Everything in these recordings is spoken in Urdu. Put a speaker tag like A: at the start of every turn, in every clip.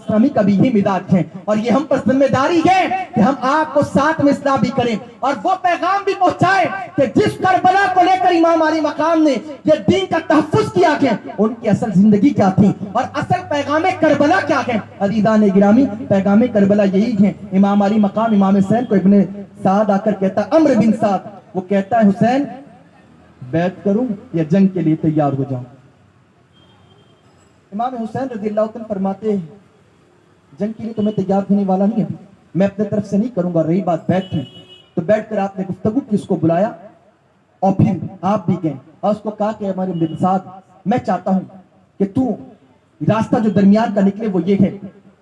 A: اسلامی کا بھی یہ مزاج ہے، اور یہ ہم پر ذمہ داری ہے کہ ہم آپ کو ساتھ میں اصلاح بھی کریں اور وہ پیغام بھی پہنچائیں کہ جس کربلا کو لے کر امام علی مقام نے یہ دین کا تحفظ کیا کہ ان کی اصل زندگی کیا تھی اور اصل پیغام کربلا کیا ہے۔ عزیزان گرامی، پیغام کربلا یہی ہے۔ امام علی مقام امام حسین کو ابن سعد آ کر کہتا ہے، عمرو بن سعد، وہ کہتا ہے حسین بیعت کروں یا جنگ کے لیے تیار ہو جاؤں؟ امام حسین رضی اللہ عنہ فرماتے ہیں جنگ کے لیے تو میں تیار ہونے والا نہیں ابھی، میں اپنے طرف سے نہیں کروں گا، رہی بات بیعت کی تو بیٹھ کر آپ نے گفتگو کی، اس کو بلایا اور پھر آپ بھی گئے اور اس کو کہا کہ ہمارے بن سعد میں چاہتا ہوں کہ تو راستہ جو درمیان کا نکلے وہ یہ ہے۔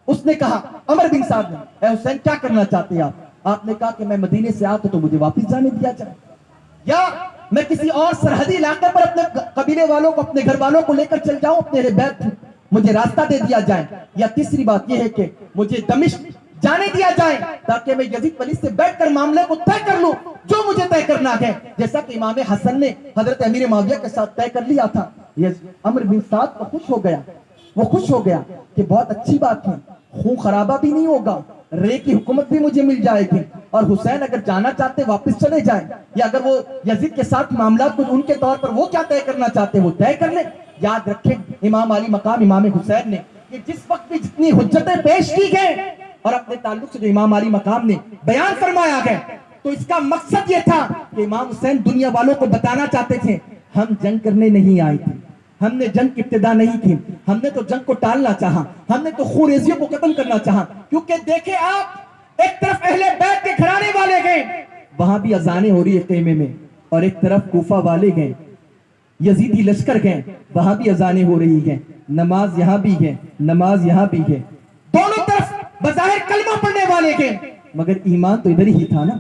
A: اس نے کہا عمر بن سعد نے، اے حسین کیا کرنا چاہتے ہیں آپ نے کہا کہ میں مدینے سے آتا تو مجھے واپس جانے دیا جائے، یا میں کسی اور سرحدی علاقے پر اپنے قبیلے والوں کو اپنے گھر والوں کو لے کر چل جاؤں، اپنے بیت مجھے راستہ دے دیا جائے، یا تیسری بات یہ ہے کہ مجھے دمشق جانے دیا جائے تاکہ میں یزید ولی سے بیٹھ کر معاملے کو طے کر لوں جو مجھے طے کرنا ہے، جیسا کہ امام حسن نے حضرت امیر معاویہ کے ساتھ طے کر لیا تھا۔ عمرو بن سعد کو خوش ہو گیا، وہ خوش ہو گیا کہ بہت اچھی بات ہے، خون خرابہ بھی نہیں ہوگا، رے کی حکومت بھی مجھے مل جائے گی، اور حسین اگر جانا چاہتے واپس چلے جائیں، یا اگر وہ یزید کے ساتھ معاملات کو ان کے طور پر وہ کیا طے کرنا چاہتے وہ طے کر لیں۔ یاد رکھیں امام علی مقام امام حسین نے کہ جس وقت بھی جتنی حجتیں پیش کی گئے اور اپنے تعلق سے جو امام علی مقام نے بیان فرمایا گیا تو اس کا مقصد یہ تھا کہ امام حسین دنیا والوں کو بتانا چاہتے تھے ہم جنگ کرنے نہیں آئے تھے، ہم نے جنگ کی ابتدا نہیں کی، ہم نے تو جنگ کو ٹالنا چاہا، ہم نے تو خونریزیوں کو ختم کرنا چاہا، کیونکہ دیکھیں آپ ایک طرف اہل بیت کے گھرانے والے گئے، وہاں بھی اذانیں ہو رہی ہے خیمے میں، اور ایک طرف کوفہ والے گئے، یزیدی لشکر گئے، وہاں بھی اذانیں ہو رہی ہیں، نماز یہاں بھی ہے، نماز یہاں بھی ہے، دونوں طرف بظاہر کلمہ پڑھنے والے گئے، مگر ایمان تو ادھر ہی تھا نا،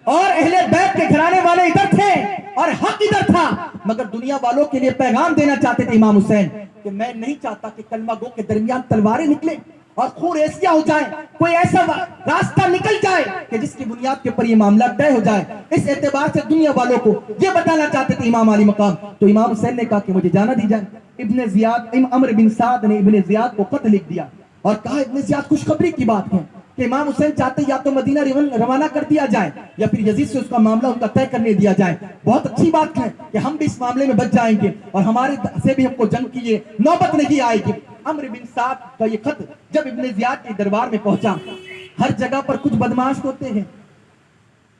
A: اور اہل بیت کے گھرانے والے ادھر تھے اور حق ادھر تھا، مگر دنیا والوں کے لیے پیغام دینا چاہتے تھے امام حسین کہ میں نہیں چاہتا کہ کلمہ گو کے درمیان تلواریں نکلیں اور خون ریزیاں ہو جائیں، کوئی ایسا راستہ نکل جائے کہ جس کی بنیاد کے اوپر یہ معاملہ طے ہو جائے۔ اس اعتبار سے دنیا والوں کو یہ بتانا چاہتے تھے امام علی مقام، تو امام حسین نے کہا کہ مجھے جانا دی جائے۔ عمرو بن سعد نے ابن زیاد کو خط لکھ دیا اور کہا ابن زیاد خوشخبری کی بات ہے کہ امام حسین چاہتے یا تو مدینہ روانہ کر دیا جائے یا پھر یزید سے اس کا معاملہ ان کا طے کرنے دیا جائے، بہت اچھی بات ہے کہ ہم بھی اس معاملے میں بچ جائیں گے اور ہمارے سے بھی ہم کو جنگ کی یہ نوبت نہیں آئے گی۔ عمرو بن سعد کا یہ خط جب ابن زیاد کے دربار میں پہنچا، ہر جگہ پر کچھ بدماش ہوتے ہیں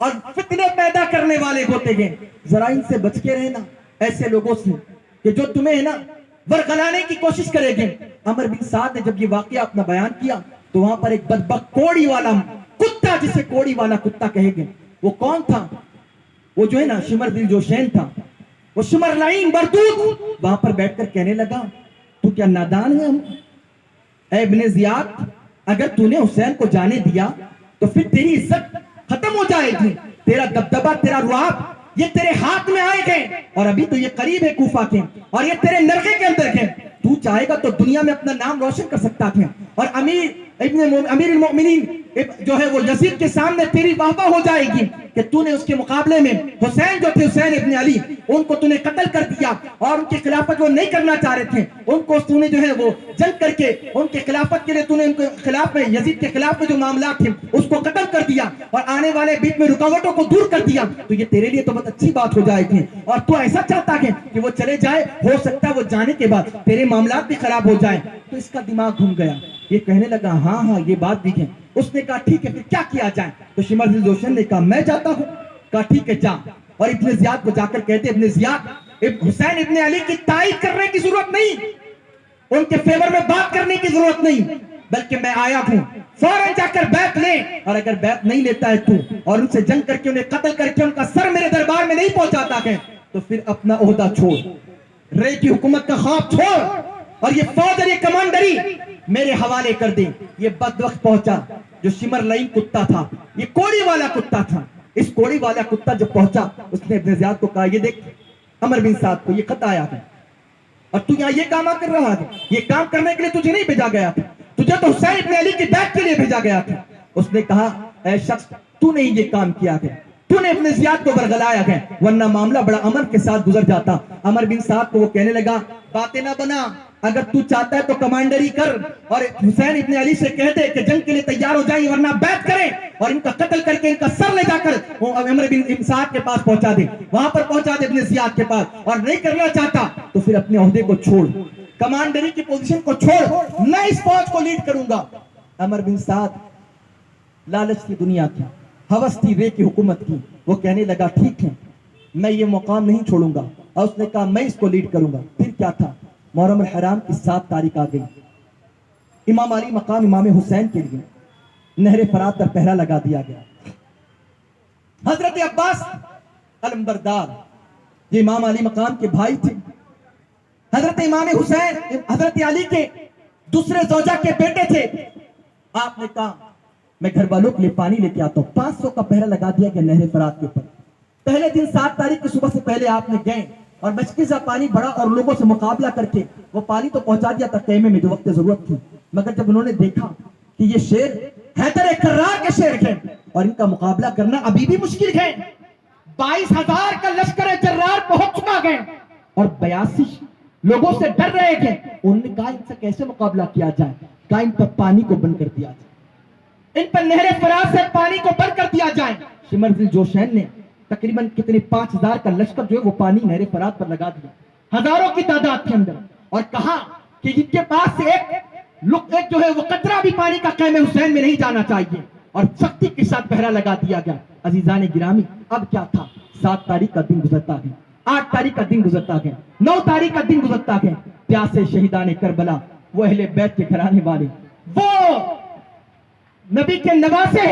A: اور فتنے پیدا کرنے والے ہوتے ہیں، ذرا ان سے بچ کے رہنا، ایسے لوگوں سے کہ جو تمہیں ہے نا ورغلانے کی کوشش کرے گے۔ عمرو بن سعد نے جب یہ واقعہ اپنا بیان کیا تو وہاں پر ایک بدبخت کوڑی والا کتا، جسے کوڑی والا کتا کہے گے، وہ کون تھا؟ وہ جو ہے نا شمر دل جوشین تھا، وہ شمر لعین بردود، وہاں پر بیٹھ کر کہنے لگا تو کیا نادان ہے ہم؟ اے ابن زیاد، اگر تو نے حسین کو جانے دیا تو پھر تیری عزت ختم ہو جائے گی، تیرا دبدبہ، تیرا رعب یہ تیرے ہاتھ میں آئے گئے، اور ابھی تو یہ قریب ہے کوفہ کے اور یہ تیرے نرخے کے اندر ہے، تو چاہے گا تو دنیا میں اپنا نام روشن کر سکتا ہے، اور امیر المؤمنین جو ہے وہ یزید کے سامنے تیری واہ ہو جائے گی کہ تو نے اس کے مقابلے میں حسین جو تھے، حسین ابن علی، ان کو تو نے قتل کر دیا اور ان کی خلافت وہ نہیں کرنا چاہ رہے تھے، ان کو تو نے جو ہے وہ جنگ کر کے ان کی خلافت کے لیے تو نے ان کے خلاف میں، یزید کے خلاف میں جو معاملات تھے اس کو ختم کر دیا اور آنے والے بیچ میں رکاوٹوں کو دور کر دیا، تو یہ تیرے لیے تو بہت اچھی بات ہو جائے گی، اور تو ایسا چاہتا ہے کہ وہ چلے جائے، ہو سکتا ہے وہ جانے کے بعد تیرے معاملات بھی خراب ہو جائیں۔ تو اس کا دماغ گھوم گیا، یہ کہنے لگا ہاں یہ بات بھی ہے۔ اس نے کہا ٹھیک ہے پھر کیا کیا جائے؟ تو شمر دل جوشن نے کہا میں جاتا ہوں۔ کہا ٹھیک ہے جا، اور ابن زیاد کو جا کر کہتے ابن زیاد، حسین ابن علی کی تائید کرنے کی ضرورت نہیں، ان کے فیور میں بات کرنے کی ضرورت نہیں، بلکہ میں آیا ہوں، فوراً جا کر بیعت لے، اور اگر بیعت نہیں لیتا ہے تو اور ان سے جنگ کر کے انہیں قتل کر کے ان کا سر میرے دربار میں نہیں پہنچاتا ہے تو پھر اپنا عہدہ چھوڑ، رے کی حکومت کا خواب چھوڑ، اور یہ فوج اور یہ کمانڈری میرے حوالے کر دیں۔ یہ بدبخت پہنچا جو شمر لعین کتا تھا، یہ کوڑی والا کتا تھا، اس کوڑی والا کتا جب پہنچا اس نے ابن زیاد کو کہا یہ دیکھ عمر بن سعد کو یہ خط آیا ہے اور تو یہاں یہ کام کر رہا ہے، یہ کام کرنے کے لیے تجھے نہیں بھیجا گیا تھا، تجھے تو حسین ابن علی کی بیعت کے لیے بھیجا گیا تھا۔ اس نے کہا اے شخص تو نے یہ کام کیا ہے، تو نے ابن زیاد کو برگلایا ہے، ورنہ معاملہ بڑا امن کے ساتھ گزر جاتا۔ عمر بن سعد کو وہ کہنے لگا باتیں نہ بنا، اگر تو چاہتا ہے تو کمانڈری کر اور حسین ابن علی سے کہہ دے کہ جنگ کے لیے تیار ہو جائیں ورنہ بیعت کریں اور ان کا قتل کر کے ان کا سر لے جا کر عمر بن سعد کے پاس پہنچا دے، وہاں پر پہنچا دے ابن زیاد کے پاس، اور نہیں کرنا چاہتا تو پھر اپنے عہدے کو چھوڑ، کمانڈری کی پوزیشن کو چھوڑ، میں اس فوج کو لیڈ کروں گا۔ عمر بن سعد لالچ کی دنیا کی، ہوس تھی رے کی حکومت کی، وہ کہنے لگا ٹھیک ہے میں یہ مقام نہیں چھوڑوں گا، اور اس نے کہا میں اس کو لیڈ کروں گا۔ پھر کیا تھا، محرم الحرام کی 7 تاریخ آ گئی، امام علی مقام امام حسین کے لیے نہر فرات پر پہرا لگا دیا گیا۔ حضرت عباس علمبردار یہ امام علی مقام کے بھائی تھے، حضرت امام حسین حضرت علی کے دوسرے زوجہ کے بیٹے تھے۔ آپ نے کہا میں گھر والوں کے لیے پانی لے کے آتا ہوں، 500 کا پہرا لگا دیا گیا نہر فرات کے اوپر۔ پہلے دن 7 تاریخ کی صبح سے پہلے آپ نے گئے اور مشکل سا پانی بڑا اور لوگوں سے مقابلہ کر کے وہ پانی تو پہنچا دیا تھا خیمے میں جو وقت ضرورت تھی، مگر جب انہوں نے دیکھا کہ یہ شیر حیدر کرار کے شیر ہیں اور ان کا مقابلہ کرنا ابھی بھی مشکل ہے، 22,000 کا لشکر جرار پہنچ چکا ہے اور 82 لوگوں سے ڈر رہے تھے، انہوں نے کہا ان سے کیسے مقابلہ کیا جائے، کہا ان پر پانی کو بند کر دیا جائے، ان پر نہر فرات سے پانی کو بند کر دیا جائے۔ شمر ذی الجوشین نے تقریباً کتنے 5,000 کا لشکر جو ہے وہ پانی نہر فرات پر لگا دیا، ہزاروں کی تعداد کے اندر، اور کہا کہ ان کے پاس سے ایک جو ہے وہ قطرہ بھی پانی کا خیمہ حسین میں نہیں جانا چاہیے، اور سختی کے ساتھ پہرا لگا دیا گیا۔ عزیزان گرامی اب کیا تھا، 7 تاریخ کا دن گزرتا گیا، 8 تاریخ کا دن گزرتا گیا، 9 تاریخ کا دن گزرتا گیا، پیاسے شہیدان کربلا، وہ اہل بیت کے گھرانے والے، وہ نبی کے نواسے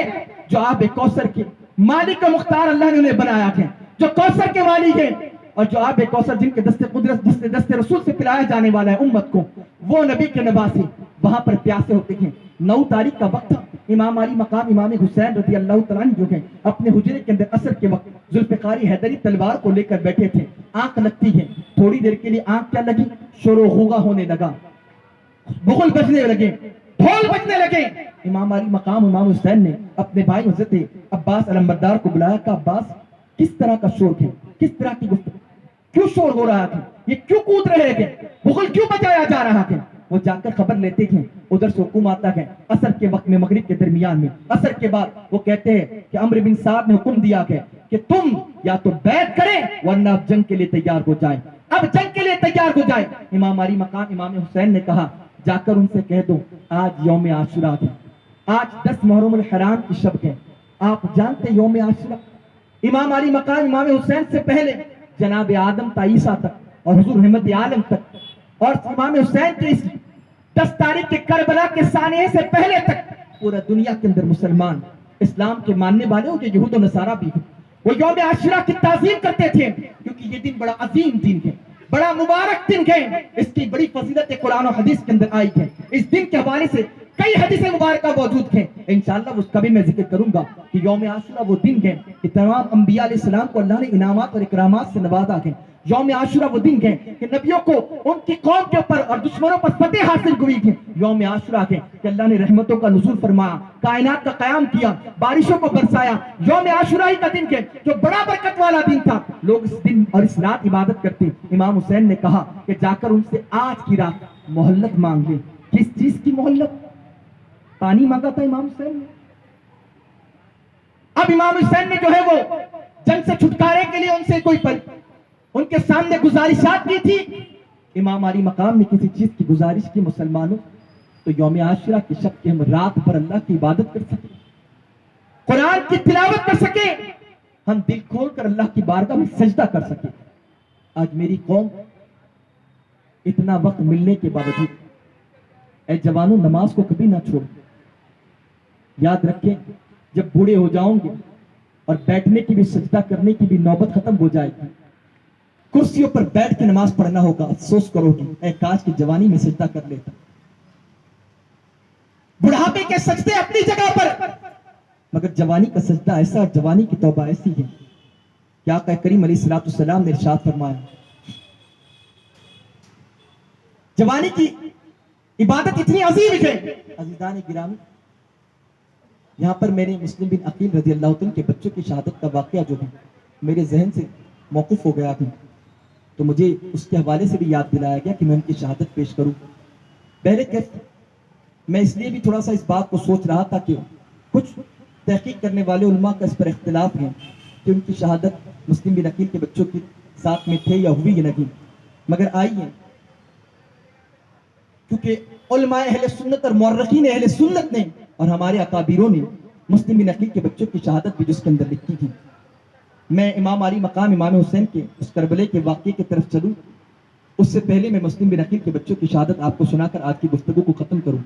A: جو آب کوثر کے مالک و مختار اللہ نے انہیں بنایا ہے، جو کوثر کے والی ہیں، اور جو آب کوثر جن کے دست قدرت دست رسول سے پلایا جانے والا ہے امت کو، وہ نبی کے نواسے وہاں پر پیاسے ہوتے ہیں۔ 9 تاریخ کا وقت تھا، امام علی مقام امام حسین رضی اللہ تعالیٰ عنہ جو ہیں اپنے حجرے کے اندر عصر کے وقت ذوالفقار حیدری تلوار کو لے کر بیٹھے تھے، آنکھ لگتی ہے، تھوڑی دیر کے لیے آنکھ کیا لگی، شور و غوغا ہونے لگا، بغل بجنے لگے، ڈھول بجنے لگے۔ امام علی مقام امام حسین نے اپنے بھائی حضرت عباس علمبردار کو بلایا کہ عباس کس طرح کا شور ہے، کس طرح کی گفتگو، کیوں شور ہو رہا تھا، یہ کیوں کود رہے تھے، بغل کیوں بجایا جا رہا تھا؟ وہ جا کر خبر لیتے ہیں، ادھر سے حکم آتا ہے عصر کے وقت میں مغرب کے درمیان میں، عصر کے بعد وہ کہتے ہیں کہ عمرو بن سعد نے حکم دیا ہے کہ تم یا تو بیعت کریں ورنہ اب جنگ کے لیے تیار ہو جائیں، اب جنگ کے لیے تیار ہو جائیں۔ امام علی مقام امام حسین نے کہا جا کر ان سے کہہ دو آج یوم عاشوراء ہے، آج 10 محرم الحرام کی شب ہے، آپ جانتے یوم عاشوراء، امام علی مقام امام حسین سے پہلے جناب آدم تا عیسیٰ تک اور حضور رحمت عالم تک، اور امام حسین کے اس 10 تاریخ کے کربلا کے سانحے سے پہلے تک پورا دنیا کے اندر مسلمان اسلام کے ماننے والے ہو، یہود و نصارہ بھی ہیں، وہ یوم عاشوراء کی تعظیم کرتے تھے کیونکہ یہ دن بڑا عظیم دن ہے، بڑا مبارک دن ہے، اس کی بڑی فضیلت قرآن و حدیث کے اندر آئی ہے۔ اس دن کے حوالے سے کئی حدیث مبارکہ موجود ہیں، انشاءاللہ اس کا بھی میں ذکر کروں گا کہ یوم عاشوراء وہ دن ہے کہ تمام انبیاء علیہ السلام کو اللہ نے انعامات اور اکرامات سے نوازا ہے۔ یوم عاشوراء وہ دن ہے کہ نبیوں کو ان کی قوم کے اوپر اور دشمنوں پر فتح حاصل ہوئی ہے۔ یوم عاشوراء ہے کہ اللہ نے رحمتوں کا نزول فرمایا، کائنات کا قیام کیا، بارشوں کو برسایا۔ یوم عاشوراء کا دن ہے جو بڑا برکت والا دن تھا، لوگ اس دن اور اس رات عبادت کرتے۔ امام حسین نے کہا کہ جا کر ان سے آج کی رات مہلت مانگ لیں۔ کس چیز کی مہلت؟ پانی مانگا تھا امام حسین نے۔ اب امام حسین نے جو ہے وہ جنگ سے چھٹکارے کے لیے ان سے کوئی ان کے سامنے گزارشات کی تھی۔ امام علی مقام نے کسی چیز کی گزارش کی مسلمانوں تو یوم عاشوراء کی شب کے ہم رات بھر اللہ کی عبادت کر سکیں، قرآن کی تلاوت کر سکیں، ہم دل کھول کر اللہ کی بارگاہ میں سجدہ کر سکیں۔ آج میری قوم اتنا وقت ملنے کے باوجود، اے جوانوں نماز کو کبھی نہ چھوڑ، یاد رکھیں جب بوڑھے ہو جاؤں گے اور بیٹھنے کی بھی سجدہ کرنے کی بھی نوبت ختم ہو جائے گی، کرسیوں پر بیٹھ کے نماز پڑھنا ہوگا، افسوس کرو گی اے کاش کی جوانی میں سجدہ کر لیتا۔ بڑھاپے کے سجدے اپنی جگہ پر، مگر جوانی کا سجدہ ایسا، جوانی کی توبہ ایسی ہے کہ آقا کریم علیہ الصلوۃ والسلام نے ارشاد فرمایا جوانی کی عبادت اتنی عظیم ہے۔ عزیزان گرامی، یہاں پر میرے مسلم بن عقیل رضی اللہ عنہ کے بچوں کی شہادت کا واقعہ جو ہے میرے ذہن سے موقوف ہو گیا تھا۔ تو مجھے اس کے حوالے سے بھی یاد دلایا گیا کہ میں ان کی شہادت پیش کروں. پہلے کیسے میں اس لیے بھی تھوڑا سا اس بات کو سوچ رہا تھا کہ کچھ تحقیق کرنے والے علماء کا اس پر اختلاف ہے کہ ان کی شہادت مسلم بن عقیل کے بچوں کے ساتھ میں تھے یا ہوئی یا نہیں. مگر آئیے، کیونکہ علماء اہل سنت اور مورخین اہل سنت نے اور ہمارے اکابروں نے مسلم بن عقیل کے بچوں کی شہادت بھی جس کے اندر لکھی تھی. میں امام علی مقام امام حسین کے اس کربلے کے واقعے کی طرف چلوں اس سے پہلے میں مسلم بن عقیل کے بچوں کی شہادت آپ کو سنا کر آج کی گفتگو کو ختم کروں.